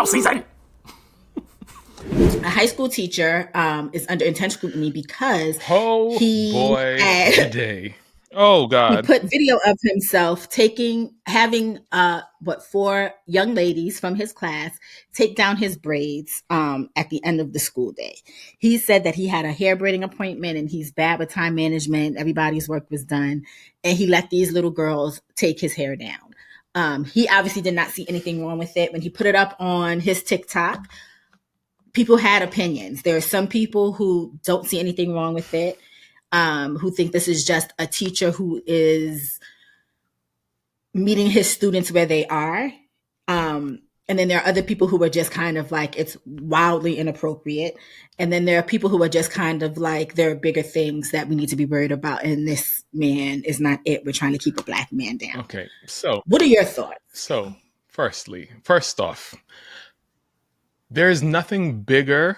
football season. A high school teacher is under intense scrutiny because Oh he boy, had today. Oh he God. put video of himself having four young ladies from his class take down his braids at the end of the school day. He said that he had a hair braiding appointment and he's bad with time management. Everybody's work was done, and he let these little girls take his hair down. He obviously did not see anything wrong with it. When he put it up on his TikTok, people had opinions. There are some people who don't see anything wrong with it, who think this is just a teacher who is meeting his students where they are. And then there are other people who are just kind of like, it's wildly inappropriate. And then there are people who are just kind of like, there are bigger things that we need to be worried about. And this man is not it. We're trying to keep a black man down. Okay, so what are your thoughts? So, first off, there is nothing bigger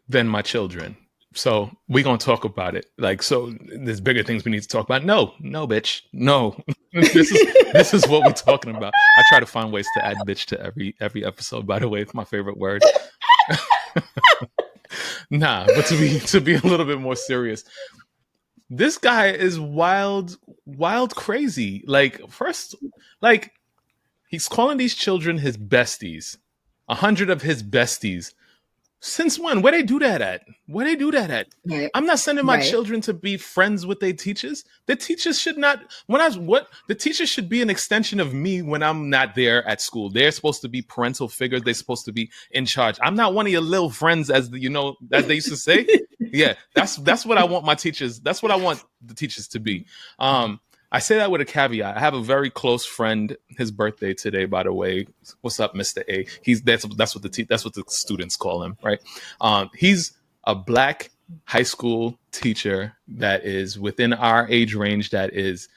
than my children. So we're going to talk about it. Like, so there's bigger things we need to talk about. No, bitch. No, this is what we're talking about. I try to find ways to add bitch to every episode, by the way. It's my favorite word. Nah, but to be a little bit more serious, this guy is wild crazy. Like, first, like, he's calling these children his besties. 100 of his besties. Since when? Where they do that at? Right. I'm not sending my children to be friends with their teachers. The teachers should not. The teachers should be an extension of me when I'm not there at school. They're supposed to be parental figures. They're supposed to be in charge. I'm not one of your little friends, as they used to say. Yeah, that's what I want my teachers. That's what I want the teachers to be. I say that with a caveat. I have a very close friend. His birthday today, by the way. What's up, Mr. A? That's what the students call him, right? He's a black high school teacher that is within our age range. That is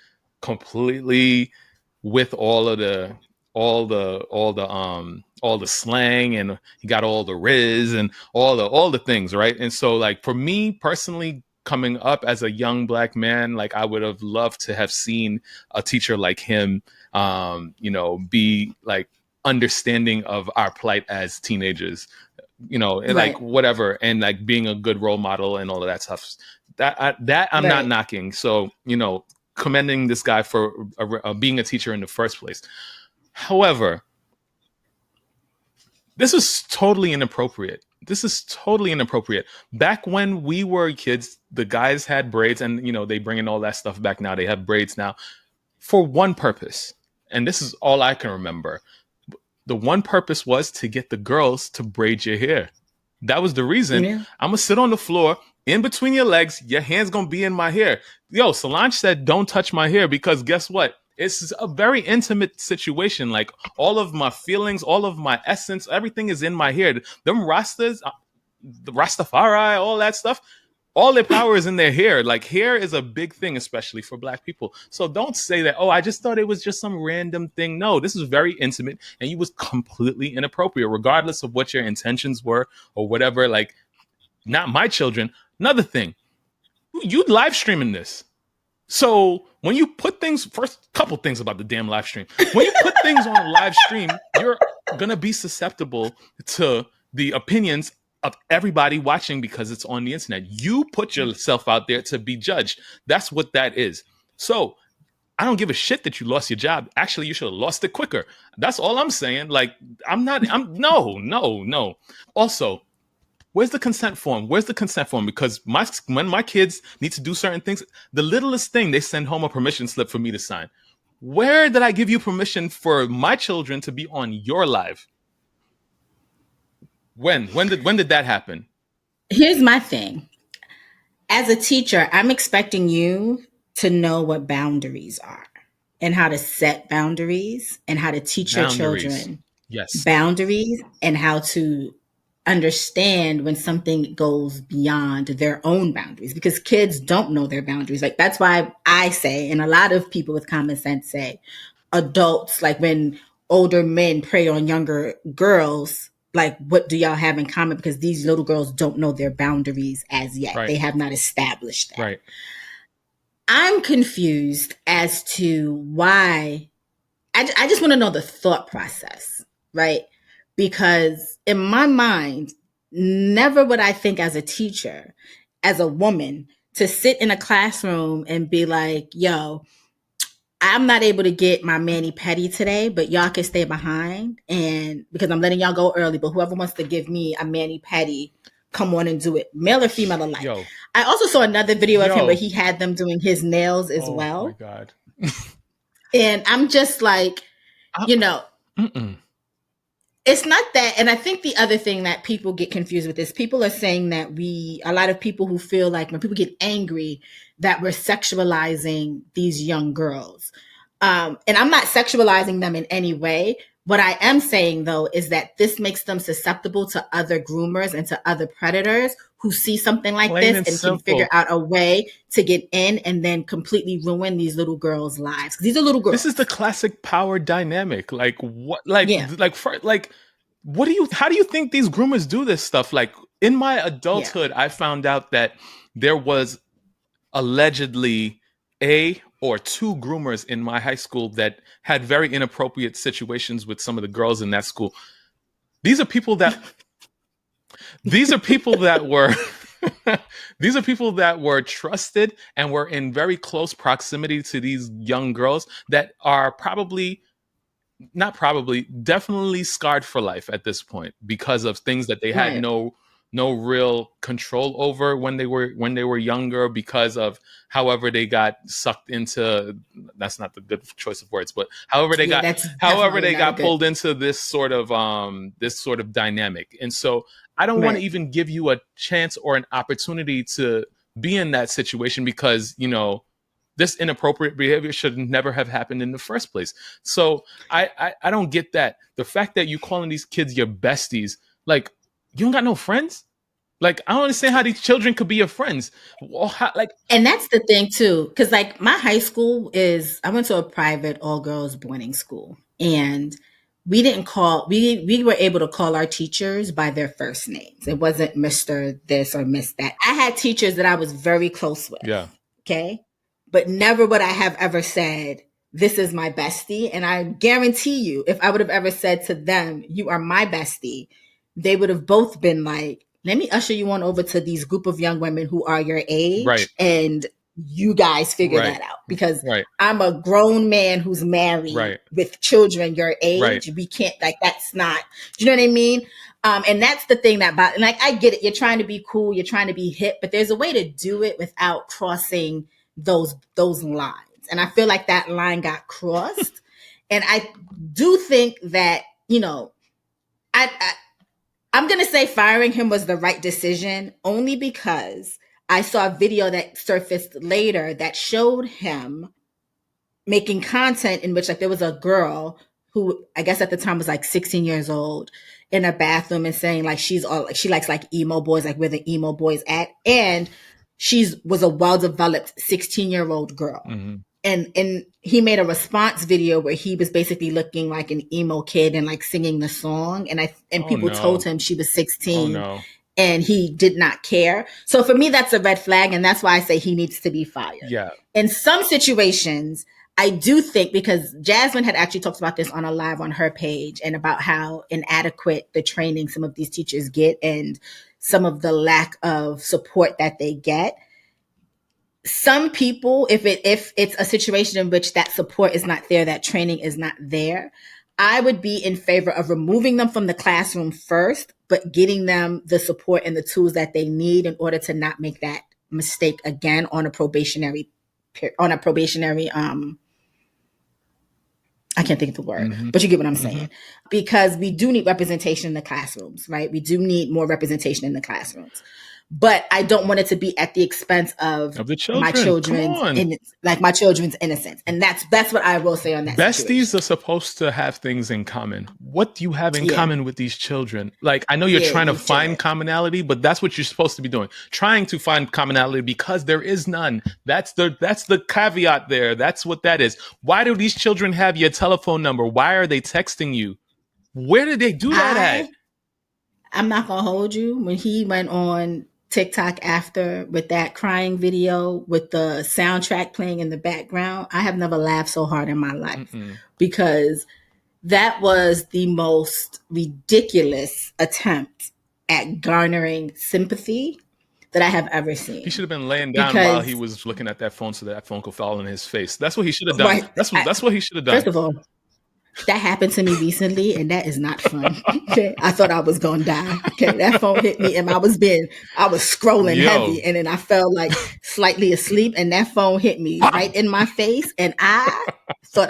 completely with all the slang, and he got all the riz and all the things, right? And so, like, for me personally, coming up as a young black man, like, I would have loved to have seen a teacher like him, be like understanding of our plight as teenagers, and like whatever, and like being a good role model and all of that stuff. That I'm not knocking. So, commending this guy for being a teacher in the first place. However, this is totally inappropriate. Back when we were kids, the guys had braids, and they bring in all that stuff back now. They have braids now for one purpose, and this is all I can remember. The one purpose was to get the girls to braid your hair. That was the reason. Yeah. I'm gonna sit on the floor in between your legs. Your hand's gonna be in my hair. Yo, Solange said, "Don't touch my hair," because guess what? It's a very intimate situation. Like, all of my feelings, all of my essence, everything is in my hair. Them Rastas, the Rastafari, all that stuff, all their power is in their hair. Like, hair is a big thing, especially for black people. So don't say that, oh, I just thought it was just some random thing. No, this is very intimate, and you was completely inappropriate, regardless of what your intentions were or whatever. Like, not my children. Another thing, you live streaming this. So when you put things, first couple things about the damn live stream. When you put things on a live stream, you're going to be susceptible to the opinions of everybody watching because it's on the internet. You put yourself out there to be judged. That's what that is. So I don't give a shit that you lost your job. Actually, you should have lost it quicker. That's all I'm saying. Like, no. Also, where's the consent form? Because when my kids need to do certain things, the littlest thing, they send home a permission slip for me to sign. Where did I give you permission for my children to be on your live? When did that happen? Here's my thing. As a teacher, I'm expecting you to know what boundaries are and how to set boundaries and how to teach your children boundaries and how to understand when something goes beyond their own boundaries, because kids don't know their boundaries. Like, that's why I say, and a lot of people with common sense say, adults, like when older men prey on younger girls, like, what do y'all have in common? Because these little girls don't know their boundaries as yet. Right. They have not established that. Right. I'm confused as to why. I just want to know the thought process, right? because in my mind, never would I think as a teacher, as a woman, to sit in a classroom and be like, yo, I'm not able to get my mani petty today, but y'all can stay behind. And because I'm letting y'all go early, but whoever wants to give me a mani petty, come on and do it, male or female alike. Yo, I also saw another video of him where yo. he had them doing his nails as Oh my well. God. And I'm just like, I, you know, mm-mm. it's not that. And I think the other thing that people get confused with is people are saying that a lot of people who feel like when people get angry that we're sexualizing these young girls. And I'm not sexualizing them in any way. What I am saying though is that this makes them susceptible to other groomers and to other predators who see something like Plain this and and can figure simple. out a way to get in and then completely ruin these little girls' lives. Because these are little This is the girls. classic power dynamic. Like what? Yeah. What do you? How do you think these groomers do this stuff? Like in my Yeah. adulthood, I found out that there was allegedly a or two groomers in my high school that had very inappropriate situations with some of the girls in that school. These are people that these are people that were these are people that were trusted and were in very close proximity to these young girls that are probably not probably definitely scarred for life at this point because of things that they had Right. no real control over when they were younger because of however they got sucked into, that's not the good choice of words, but Yeah, that's however definitely they not a got good. pulled into this sort of dynamic. And so I don't want to Right. even give you a chance or an opportunity to be in that situation because this inappropriate behavior should never have happened in the first place. So I don't get that. The fact that you calling these kids your besties, like you don't got no friends. Like I don't understand how these children could be your friends. Well, like And that's the thing too, because like my high school I went to a private all girls boarding school, and we were able to call our teachers by their first names. It wasn't Mr. This or Miss That. I had teachers that I was very close yeah, with, okay, but never would I have ever said this is my bestie. And I guarantee you, if I would have ever said to them, you are my bestie, they would have both been like, let me usher you on over to these group of young women who are your right, age and you guys figure right, that out, because right, I'm a grown man who's married right, with children your right. age. We can't, like, that's not, do you know what I mean? And that's the thing like, I get it. You're trying to be cool. You're trying to be hip, but there's a way to do it without crossing those lines. And I feel like that line got crossed. And I do think that, I I'm going to say firing him was the right decision only because I saw a video that surfaced later that showed him making content in which, like, there was a girl who I guess at the time was like 16 years old in a bathroom and saying like she likes like emo boys, like where the emo boys at, and she was a well-developed 16-year-old girl. Mm-hmm. And he made a response video where he was basically looking like an emo kid and like singing the song, and Oh people told no, him she was oh 16 no. and he did not care. So for me, that's a red flag, and that's why I say he needs to be fired. Yeah, In some situations, I do think, because Jasmine had actually talked about this on a live on her page, and about how inadequate the training some of these teachers get and some of the lack of support that they get. Some people, if it's a situation in which that support is not there, that training is not there, I would be in favor of removing them from the classroom first, but getting them the support and the tools that they need in order to not make that mistake again on a probationary I can't think of the word, mm-hmm. but you get what I'm Mm-hmm. saying. Because we do need representation in the classrooms, right? We do need more representation in the classrooms. But I don't want it to be at the expense of Of the children, come on. my children's innocence. And that's what I will say on that Besties situation. are supposed to have things in common. What do you have in Yeah. common with these children? Like, I know you're Yeah, trying to these find children. commonality, but that's what you're supposed to be doing. Trying to find commonality because there is none. That's the caveat there. That's what that is. Why do these children have your telephone number? Why are they texting you? Where did they do that at? I'm not gonna hold you. When he went on TikTok after with that crying video with the soundtrack playing in the background, I have never laughed so hard in my life, Mm-mm. because that was the most ridiculous attempt at garnering sympathy that I have ever He seen. should have been laying down while he Because, was looking at that phone so that phone could fall in his face. That's what he should have done. right, That's what he should have done. first of all, that happened to me recently, and that is not fun. Okay, I thought I was gonna die. Okay, that phone hit me, and I was scrolling heavy, and then I fell like slightly asleep, and that phone hit me right in my face, and I thought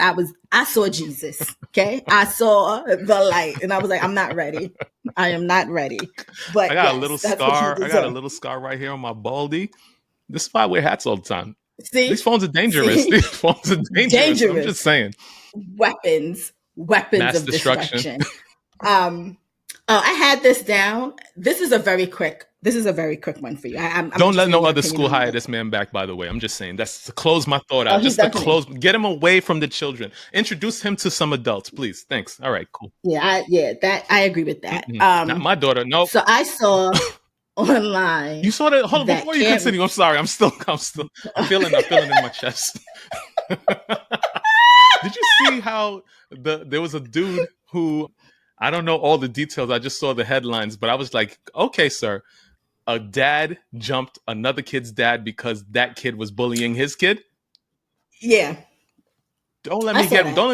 I saw Jesus. Okay, I saw the light, and I was like, I'm not ready. I am not ready. But I got yes, a little that's what he scar. I got a deserved. little scar right here on my baldy. This is why I wear hats all the time. See, These phones are dangerous. see, These phones are dangerous. I'm just saying. weapons Mass of destruction. destruction. I had this down. This is a very quick one for you. I'm Don't let interested no in your other opinion school on hire this. this man back, by the way. I'm just saying. That's to close my thought Oh, out. he's Just to done for me. close, get him away from the children. Introduce him to some adults, please. Thanks. All right, cool. That I agree with that. Not my daughter. Nope. So I saw online. You saw that? Hold on, before you continue. I'm sorry. I'm feeling it in my chest. Did you see how there was a dude who, I don't know all the details. I just saw the headlines, but I was like, okay, sir, a dad jumped another kid's dad because that kid was bullying his kid. Yeah. Don't let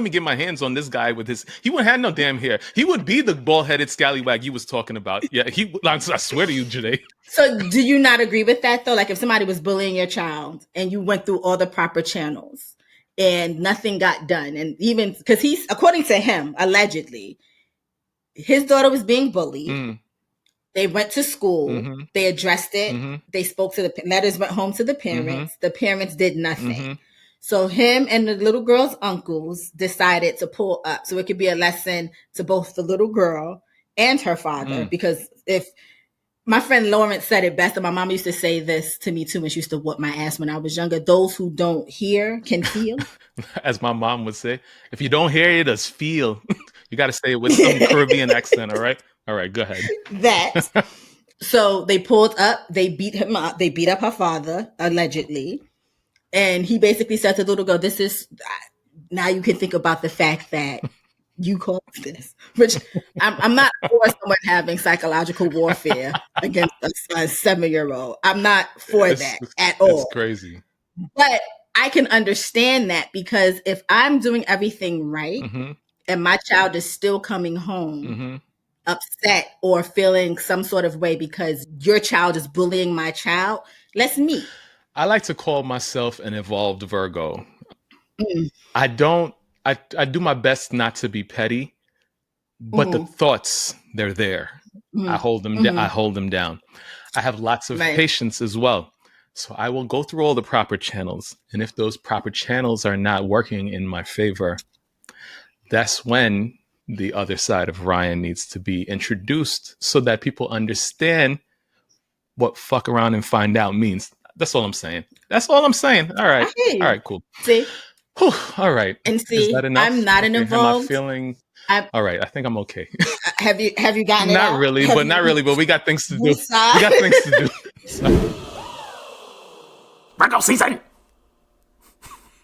me get my hands on this guy with his. He wouldn't have no damn hair. He would be the bald-headed scallywag you was talking about. Yeah, I swear to you, Joyhdae. So do you not agree with that though? Like if somebody was bullying your child and you went through all the proper channels and nothing got done, and even because he's, according to him, allegedly, his daughter was being bullied. They went to school. They addressed it. They spoke to the letters, went home to the parents. The parents did nothing. So him and the little girl's uncles decided to pull up so it could be a lesson to both the little girl and her father. Because if my friend Lawrence said it best, and my mom used to say this to me too when she used to whoop my ass when I was younger, those who don't hear can feel. As my mom would say, if you don't hear it, just feel. You got to say it with some Caribbean accent, all right? All right, go ahead. That. So they pulled up, they beat him up, they beat up her father, allegedly. And he basically said to the little girl, this is, now you can think about the fact that you caused this, which I'm not for someone having psychological warfare against a 7-year-old. I'm not for that at all. It's crazy. But I can understand that because if I'm doing everything right and my child is still coming home upset or feeling some sort of way because your child is bullying my child, let's meet. I like to call myself an evolved Virgo. I do my best not to be petty, but the thoughts, they're there. I hold them down. I have lots of patience as well. So I will go through all the proper channels. And if those proper channels are not working in my favor, that's when the other side of Ryan needs to be introduced so that people understand what fuck around and find out means. That's all I'm saying. All right, cool. See? Whew, all right. And see, is that enough? I'm not an evolved. Am I feeling... all right, I think I'm okay. Have you gotten it Not out? really, but we got things to do. We got things to do. Virgo season!